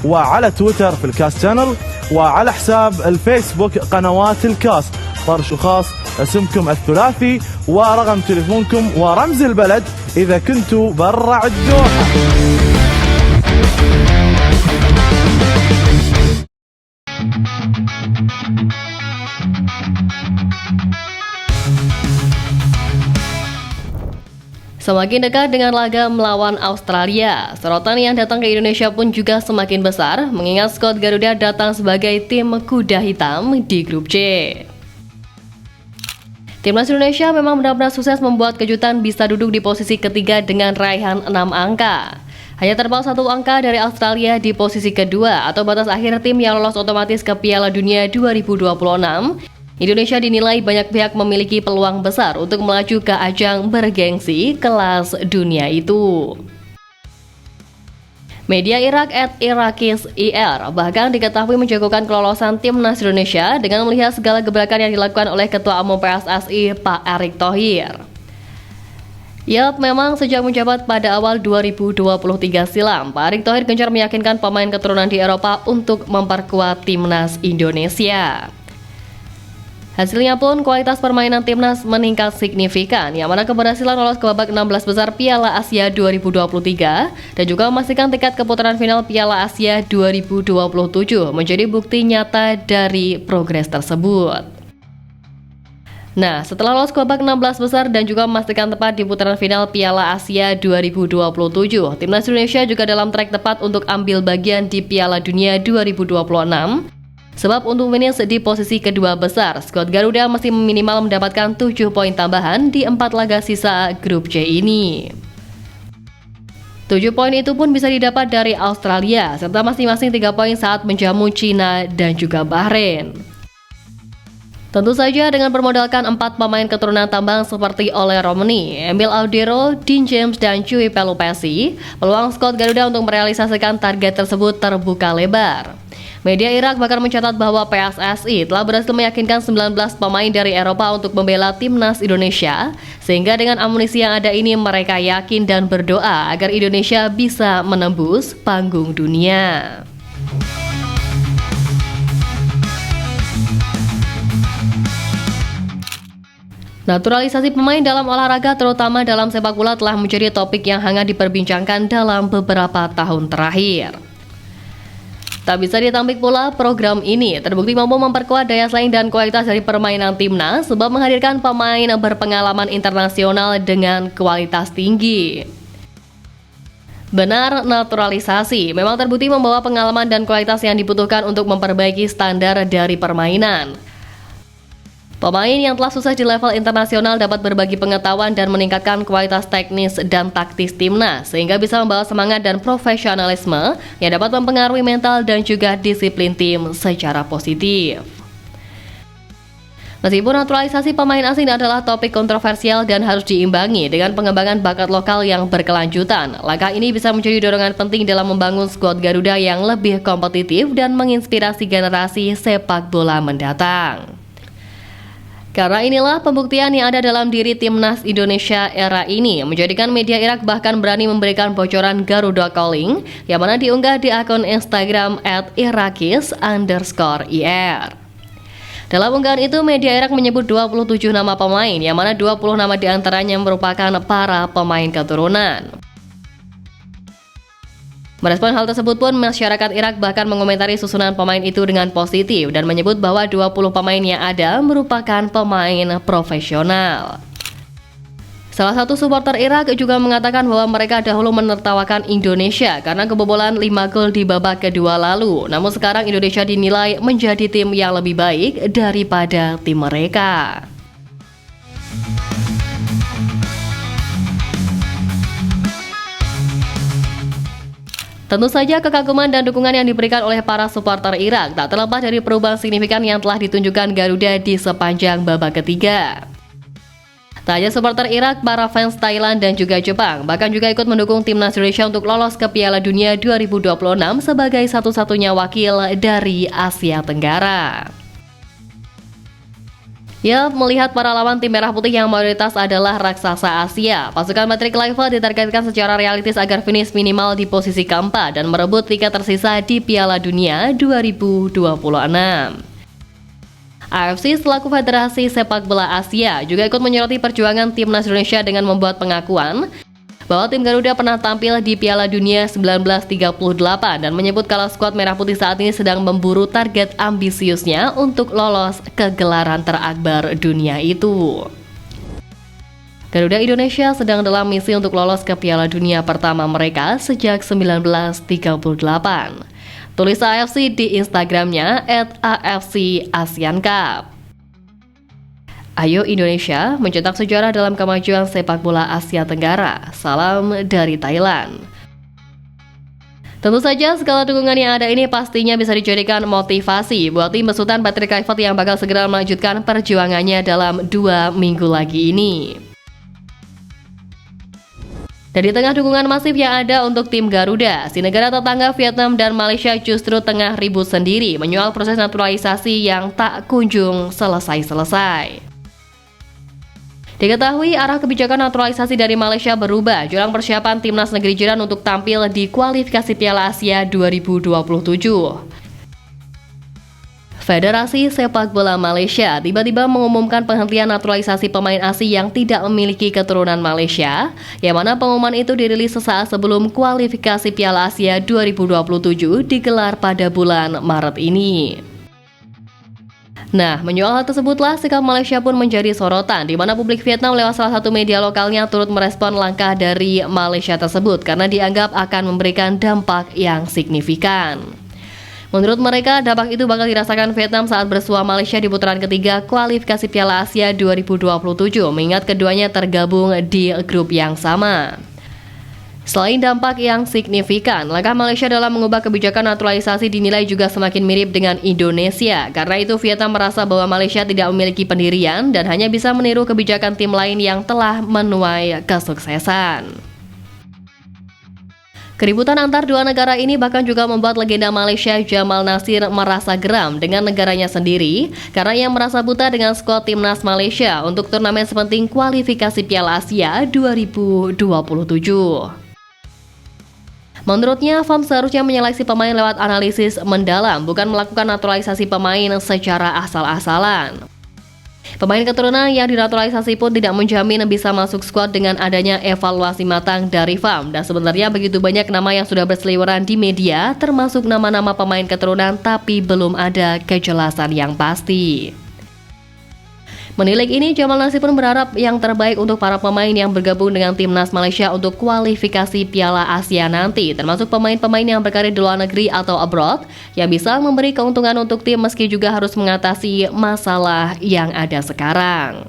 وعلى تويتر في الكاست شانل، وعلى حساب الفيسبوك قنوات الكاست. طرش خاص، اسمكم الثلاثي ورقم تليفونكم ورمز البلد إذا كنتوا برا الدوحة. Semakin dekat dengan laga melawan Australia, sorotan yang datang ke Indonesia pun juga semakin besar, mengingat skuad Garuda datang sebagai tim kuda hitam di grup C. Timnas Indonesia memang benar-benar sukses membuat kejutan bisa duduk di posisi ketiga dengan raihan 6 angka. Hanya terpaut 1 angka dari Australia di posisi kedua atau batas akhir tim yang lolos otomatis ke Piala Dunia 2026. Indonesia dinilai banyak pihak memiliki peluang besar untuk melaju ke ajang bergengsi kelas dunia itu. Media Irak @Iraqis.ir bahkan diketahui menjagokan kelolosan timnas Indonesia dengan melihat segala gebrakan yang dilakukan oleh Ketua Umum PSSI Pak Erick Thohir. Yap, memang sejak menjabat pada awal 2023 silam, Pak Erick Thohir gencar meyakinkan pemain keturunan di Eropa untuk memperkuat timnas Indonesia. Hasilnya pun kualitas permainan timnas meningkat signifikan, yang mana keberhasilan lolos ke babak 16 besar Piala Asia 2023 dan juga memastikan tiket ke putaran final Piala Asia 2027 menjadi bukti nyata dari progres tersebut. Nah, setelah lolos ke babak 16 besar dan juga memastikan tepat di putaran final Piala Asia 2027, timnas Indonesia juga dalam track tepat untuk ambil bagian di Piala Dunia 2026. Sebab untuk finish di posisi kedua besar, skuad Garuda masih minimal mendapatkan 7 poin tambahan di 4 laga sisa grup C ini. 7 poin itu pun bisa didapat dari Australia, serta masing-masing 3 poin saat menjamu Cina dan juga Bahrain. Tentu saja dengan bermodalkan 4 pemain keturunan tambang seperti Ole Romani, Emil Audero, Dean James, dan Cui Pelupesi, peluang skuad Garuda untuk merealisasikan target tersebut terbuka lebar. Media Irak bahkan mencatat bahwa PSSI telah berhasil meyakinkan 19 pemain dari Eropa untuk membela timnas Indonesia, sehingga dengan amunisi yang ada ini mereka yakin dan berdoa agar Indonesia bisa menembus panggung dunia. Naturalisasi pemain dalam olahraga terutama dalam sepak bola telah menjadi topik yang hangat diperbincangkan dalam beberapa tahun terakhir. Tak bisa ditampik pula, program ini terbukti mampu memperkuat daya saing dan kualitas dari permainan timnas sebab menghadirkan pemain berpengalaman internasional dengan kualitas tinggi. Benar, naturalisasi memang terbukti membawa pengalaman dan kualitas yang dibutuhkan untuk memperbaiki standar dari permainan. Pemain yang telah sukses di level internasional dapat berbagi pengetahuan dan meningkatkan kualitas teknis dan taktis timnas, sehingga bisa membawa semangat dan profesionalisme yang dapat mempengaruhi mental dan juga disiplin tim secara positif. Meskipun naturalisasi pemain asing adalah topik kontroversial dan harus diimbangi dengan pengembangan bakat lokal yang berkelanjutan, langkah ini bisa menjadi dorongan penting dalam membangun skuad Garuda yang lebih kompetitif dan menginspirasi generasi sepak bola mendatang. Karena inilah pembuktian yang ada dalam diri timnas Indonesia era ini, menjadikan media Irak bahkan berani memberikan bocoran Garuda Calling yang mana diunggah di akun Instagram @Irakis_ir. Dalam unggahan itu, media Irak menyebut 27 nama pemain, yang mana 20 nama diantaranya merupakan para pemain keturunan. Merespon hal tersebut pun, masyarakat Irak bahkan mengomentari susunan pemain itu dengan positif dan menyebut bahwa 20 pemain yang ada merupakan pemain profesional. Salah satu supporter Irak juga mengatakan bahwa mereka dahulu menertawakan Indonesia karena kebobolan 5 gol di babak kedua lalu. Namun sekarang Indonesia dinilai menjadi tim yang lebih baik daripada tim mereka. Tentu saja kekaguman dan dukungan yang diberikan oleh para supporter Irak tak terlepas dari perubahan signifikan yang telah ditunjukkan Garuda di sepanjang babak ketiga. Tak hanya supporter Irak, para fans Thailand dan juga Jepang bahkan juga ikut mendukung timnas Indonesia untuk lolos ke Piala Dunia 2026 sebagai satu-satunya wakil dari Asia Tenggara. Ya, melihat para lawan tim Merah Putih yang mayoritas adalah raksasa Asia, pasukan Patrick Kluivert ditargetkan secara realistis agar finish minimal di posisi keempat dan merebut tiket tersisa di Piala Dunia 2026. AFC selaku Federasi Sepak Bola Asia juga ikut menyoroti perjuangan timnas Indonesia dengan membuat pengakuan bahwa tim Garuda pernah tampil di Piala Dunia 1938 dan menyebut kalau skuad Merah Putih saat ini sedang memburu target ambisiusnya untuk lolos ke gelaran terakbar dunia itu. Garuda Indonesia sedang dalam misi untuk lolos ke Piala Dunia pertama mereka sejak 1938. Tulis AFC di Instagramnya @AFCAsianCup. Ayo Indonesia mencetak sejarah dalam kemajuan sepak bola Asia Tenggara. Salam dari Thailand. Tentu saja segala dukungan yang ada ini pastinya bisa dijadikan motivasi buat tim besutan Patrick Kluivert yang bakal segera melanjutkan perjuangannya dalam 2 minggu lagi ini. Dan di tengah dukungan masif yang ada untuk tim Garuda, si negara tetangga Vietnam dan Malaysia justru tengah ribut sendiri menyoal proses naturalisasi yang tak kunjung selesai-selesai. Diketahui arah kebijakan naturalisasi dari Malaysia berubah jelang persiapan timnas negeri jiran untuk tampil di kualifikasi Piala Asia 2027. Federasi Sepak Bola Malaysia tiba-tiba mengumumkan penghentian naturalisasi pemain asing yang tidak memiliki keturunan Malaysia, yang mana pengumuman itu dirilis sesaat sebelum kualifikasi Piala Asia 2027 digelar pada bulan Maret ini. Nah, menyoal hal tersebutlah sikap Malaysia pun menjadi sorotan, di mana publik Vietnam lewat salah satu media lokalnya turut merespon langkah dari Malaysia tersebut karena dianggap akan memberikan dampak yang signifikan. Menurut mereka, dampak itu bakal dirasakan Vietnam saat bersua Malaysia di putaran ketiga kualifikasi Piala Asia 2027, mengingat keduanya tergabung di grup yang sama. Selain dampak yang signifikan, langkah Malaysia dalam mengubah kebijakan naturalisasi dinilai juga semakin mirip dengan Indonesia. Karena itu Vietnam merasa bahwa Malaysia tidak memiliki pendirian dan hanya bisa meniru kebijakan tim lain yang telah menuai kesuksesan. Keributan antar dua negara ini bahkan juga membuat legenda Malaysia Jamal Nasir merasa geram dengan negaranya sendiri karena ia merasa buta dengan skuad timnas Malaysia untuk turnamen sepenting kualifikasi Piala Asia 2027. Menurutnya, FAM seharusnya menyeleksi pemain lewat analisis mendalam, bukan melakukan naturalisasi pemain secara asal-asalan. Pemain keturunan yang dinaturalisasi pun tidak menjamin bisa masuk skuad dengan adanya evaluasi matang dari FAM. Dan sebenarnya begitu banyak nama yang sudah berseliweran di media, termasuk nama-nama pemain keturunan, tapi belum ada kejelasan yang pasti. Menilik ini, Jamal Nasir pun berharap yang terbaik untuk para pemain yang bergabung dengan timnas Malaysia untuk kualifikasi Piala Asia nanti, termasuk pemain-pemain yang berkarir di luar negeri atau abroad, yang bisa memberi keuntungan untuk tim meski juga harus mengatasi masalah yang ada sekarang.